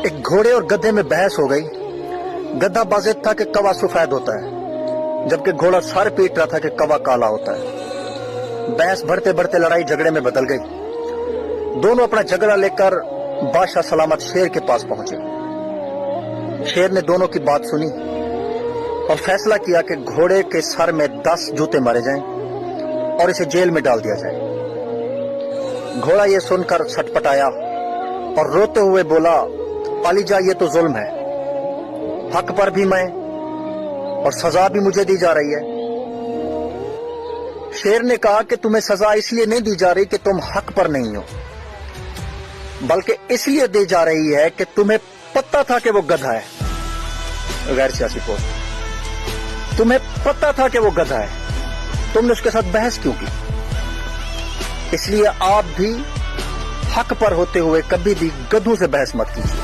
एक घोड़े और गधे में बहस हो गई। गधा बाज़ेद था कि कवा सफेद होता है, जबकि घोड़ा सर पीट रहा था कि कवा काला होता है। बहस बढ़ते बढ़ते लड़ाई झगड़े में बदल गई। दोनों अपना झगड़ा लेकर बादशाह सलामत शेर के पास पहुंचे। शेर ने दोनों की बात सुनी और फैसला किया कि घोड़े के सर में 10 जूते मारे जाएं और इसे जेल में डाल दिया जाए। घोड़ा ये सुनकर छटपटाया और रोते हुए बोला, पालीजा, ये तो जुल्म है। हक पर भी मैं और सजा भी मुझे दी जा रही है। शेर ने कहा कि तुम्हें सजा इसलिए नहीं दी जा रही कि तुम हक पर नहीं हो, बल्कि इसलिए दी जा रही है कि तुम्हें पता था कि वो गधा है। गैर सियासी पोस्ट, तुम्हें पता था कि वो गधा है, तुमने उसके साथ बहस क्यों की? इसलिए आप भी हक पर होते हुए कभी भी गधों से बहस मत कीजिए।